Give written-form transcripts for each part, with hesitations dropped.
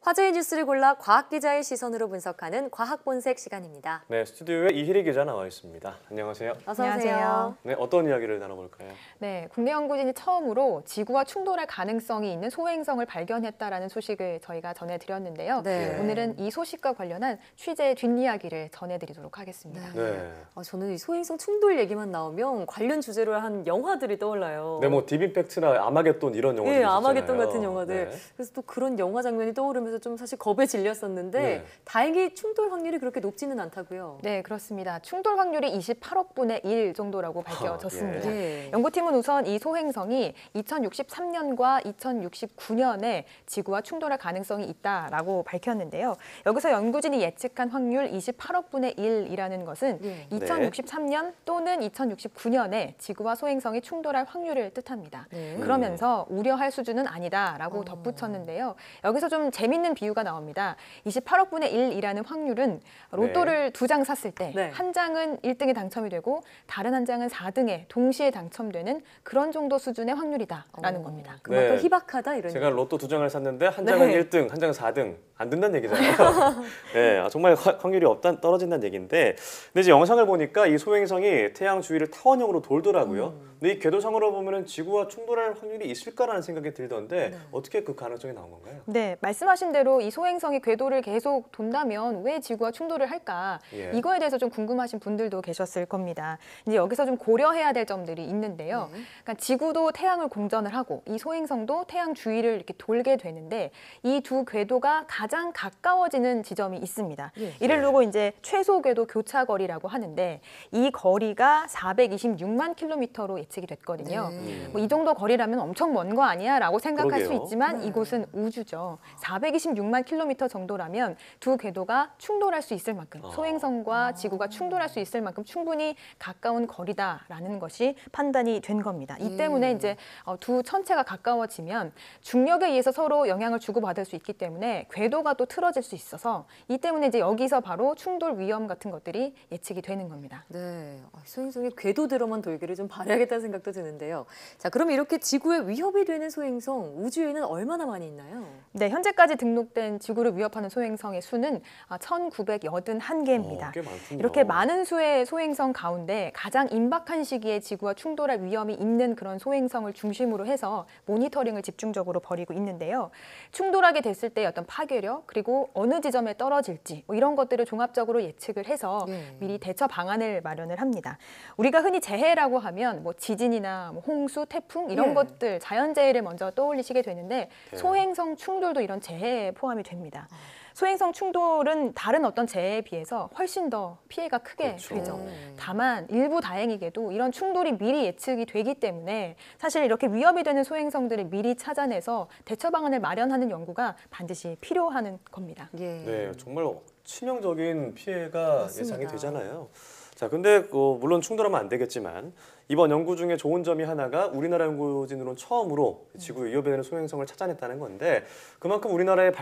화제의 뉴스를 골라 과학 기자의 시선으로 분석하는 과학 본색 시간입니다. 네, 스튜디오에 이희리 기자 나와 있습니다. 안녕하세요. 어서 오세요. 안녕하세요. 네, 어떤 이야기를 나눠볼까요? 네, 국내 연구진이 처음으로 지구와 충돌할 가능성이 있는 소행성을 발견했다라는 소식을 저희가 전해드렸는데요. 네. 오늘은 이 소식과 관련한 취재의 뒷이야기를 전해드리도록 하겠습니다. 네. 저는 이 소행성 충돌 얘기만 나오면 관련 주제로 한 영화들이 떠올라요. 네, 뭐 디빈팩트나 아마겟돈 이런 영화들 네, 있었잖아요. 아마겟돈 같은 영화들. 네. 그래서 또 그런 영화 장면이 떠오르면서 좀 사실 겁에 질렸었는데 네. 다행히 충돌 확률이 그렇게 높지는 않다고요. 네, 그렇습니다. 충돌 확률이 28억 분의 1 정도라고 밝혀졌습니다. 예. 연구팀은 우선 이 소행성이 2063년과 2069년에 지구와 충돌할 가능성이 있다라고 밝혔는데요. 여기서 연구진이 예측한 확률 28억 분의 1이라는 것은 예. 2063년 또는 2069년에 지구와 소행성이 충돌할 확률을 뜻합니다. 네. 그러면서 우려할 수준은 아니다라고 덧붙였는데요. 여기서 좀 재밌는 비유가 나옵니다. 28억 분의 1이라는 확률은 로또를 두 장 샀을 때 네. 한 장은 1등에 당첨이 되고 다른 한 장은 4등에 동시에 당첨되는 그런 정도 수준의 확률이다라는 겁니다. 그만큼 네. 희박하다 이런 제가 얘기. 로또 2장을 샀는데 한 장은 네. 1등, 한 장은 4등. 안 된다는 얘기잖아요. 네, 정말 확률이 떨어진다는 얘기인데, 근데 이제 영상을 보니까 이 소행성이 태양 주위를 타원형으로 돌더라고요. 근데 이 궤도상으로 보면은 지구와 충돌할 확률이 있을까라는 생각이 들던데 어떻게 그 가능성이 나온 건가요? 네, 말씀하신 대로 이 소행성이 궤도를 계속 돈다면 왜 지구와 충돌을 할까? 예. 이거에 대해서 좀 궁금하신 분들도 계셨을 겁니다. 이제 여기서 좀 고려해야 될 점들이 있는데요. 그러니까 지구도 태양을 공전을 하고 이 소행성도 태양 주위를 이렇게 돌게 되는데 이 두 궤도가 가장 가까워지는 지점이 있습니다. 예. 이를 두고 이제 최소 궤도 교차 거리라고 하는데 이 거리가 426만 킬로미터로 예측이 됐거든요. 뭐 이 정도 거리라면 엄청 먼 거 아니야라고 생각할 수 그러게요. 있지만 이곳은 우주죠. 426만 킬로미터 정도라면 두 궤도가 충돌할 수 있을 만큼 소행성과 지구가 충돌할 수 있을 만큼 충분히 가까운 거리다라는 것이 판단이 된 겁니다. 이 때문에 이제 두 천체가 가까워지면 중력에 의해서 서로 영향을 주고받을 수 있기 때문에 궤도가 또 틀어질 수 있어서 이 때문에 이제 여기서 바로 충돌 위험 같은 것들이 예측이 되는 겁니다. 네, 소행성이 궤도대로만 돌기를 좀 바라야겠다는 생각도 드는데요. 자, 그럼 이렇게 지구에 위협이 되는 소행성 우주에는 얼마나 많이 있나요? 네, 현재까지 등록된 지구를 위협하는 소행성의 수는 1981개입니다. 꽤 많군요. 이렇게 많은 수의 소행성 가운데 가장 임박한 시기에 지구와 충돌할 위험이 있는 그런 소행성을 중심으로 해서 모니터링을 집중적으로 벌이고 있는데요. 충돌하게 됐을 때 어떤 파괴력 그리고 어느 지점에 떨어질지 뭐 이런 것들을 종합적으로 예측을 해서 미리 대처 방안을 마련을 합니다. 우리가 흔히 재해라고 하면 뭐 지진이나 뭐 홍수, 태풍 이런 것들 자연재해를 먼저 떠올리시게 되는데 소행성 충돌도 이런 재해에 포함이 됩니다. 소행성 충돌은 다른 어떤 재해에 비해서 훨씬 더 피해가 크게 되죠. 다만 일부 다행이게도 이런 충돌이 미리 예측이 되기 때문에 사실 이렇게 위협이 되는 소행성들을 미리 찾아내서 대처 방안을 마련하는 연구가 반드시 필요한 겁니다. 네, 정말 치명적인 피해가 맞습니다. 예상이 되잖아요. 자, 근데 물론 충돌하면 안 되겠지만 이번 연구 중에 좋은 점이 하나가 우리나라 연구진으로는 처음으로 지구 위협에 되는 소행성을 찾아냈다는 건데 그만큼 우리나라의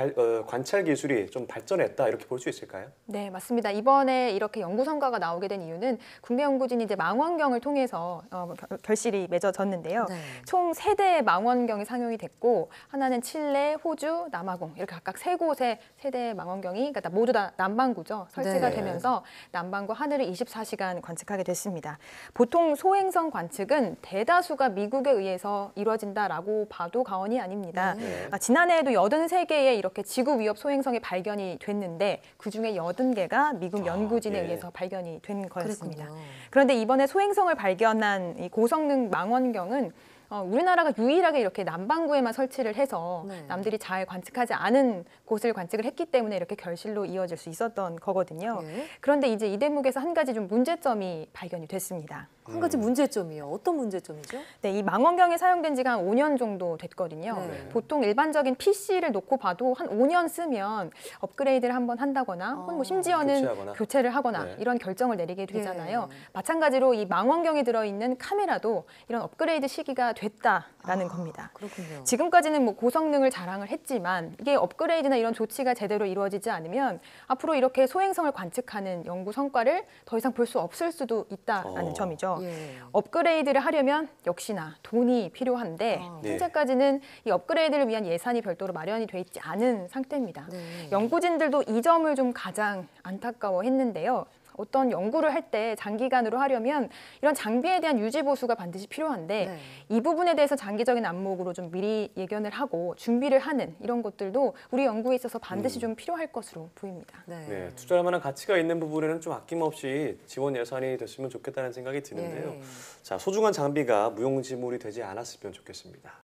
관찰 기술이 좀 발전했다 이렇게 볼 수 있을까요? 네, 맞습니다. 이번에 이렇게 연구 성과가 나오게 된 이유는 국내 연구진이 이제 망원경을 통해서 결실이 맺어졌는데요. 총 3대의 망원경이 상용이 됐고 하나는 칠레, 호주, 남아공 이렇게 각각 3곳의 세대의 망원경이 그러니까 모두 다 남반구죠. 설치가 되면서 남반구 하늘을 24시간 관측하게 됐습니다. 보통 소행성 관측은 대다수가 미국에 의해서 이루어진다라고 봐도 과언이 아닙니다. 지난해에도 83개의 이렇게 지구 위협 소행성이 발견이 됐는데 그중에 80개가 미국 연구진에 의해서 발견이 된 거였습니다. 그랬군요. 그런데 이번에 소행성을 발견한 이 고성능 망원경은 우리나라가 유일하게 이렇게 남반구에만 설치를 해서 남들이 잘 관측하지 않은 곳을 관측을 했기 때문에 이렇게 결실로 이어질 수 있었던 거거든요. 그런데 이제 이 대목에서 한 가지 좀 문제점이 발견이 됐습니다. 한 가지 문제점이요. 어떤 문제점이죠? 네, 이 망원경이 사용된 지가 한 5년 정도 됐거든요. 보통 일반적인 PC를 놓고 봐도 한 5년 쓰면 업그레이드를 한번 한다거나 혹은 뭐 심지어는 교체를 하거나 이런 결정을 내리게 되잖아요. 마찬가지로 이 망원경에 들어있는 카메라도 이런 업그레이드 시기가 됐다라는 겁니다. 그렇군요. 지금까지는 뭐 고성능을 자랑을 했지만 이게 업그레이드나 이런 조치가 제대로 이루어지지 않으면 앞으로 이렇게 소행성을 관측하는 연구 성과를 더 이상 볼 수 없을 수도 있다라는 점이죠. 있는데요. 예. 업그레이드를 하려면 역시나 돈이 필요한데 네. 현재까지는 이 업그레이드를 위한 예산이 별도로 마련이 돼 있지 않은 상태입니다. 네. 연구진들도 이 점을 좀 가장 안타까워했는데요. 어떤 연구를 할 때 장기간으로 하려면 이런 장비에 대한 유지 보수가 반드시 필요한데 네. 이 부분에 대해서 장기적인 안목으로 좀 미리 예견을 하고 준비를 하는 이런 것들도 우리 연구에 있어서 반드시 좀 필요할 것으로 보입니다. 네, 투자할 만한 가치가 있는 부분에는 좀 아낌없이 지원 예산이 됐으면 좋겠다는 생각이 드는데요. 예. 자, 소중한 장비가 무용지물이 되지 않았으면 좋겠습니다.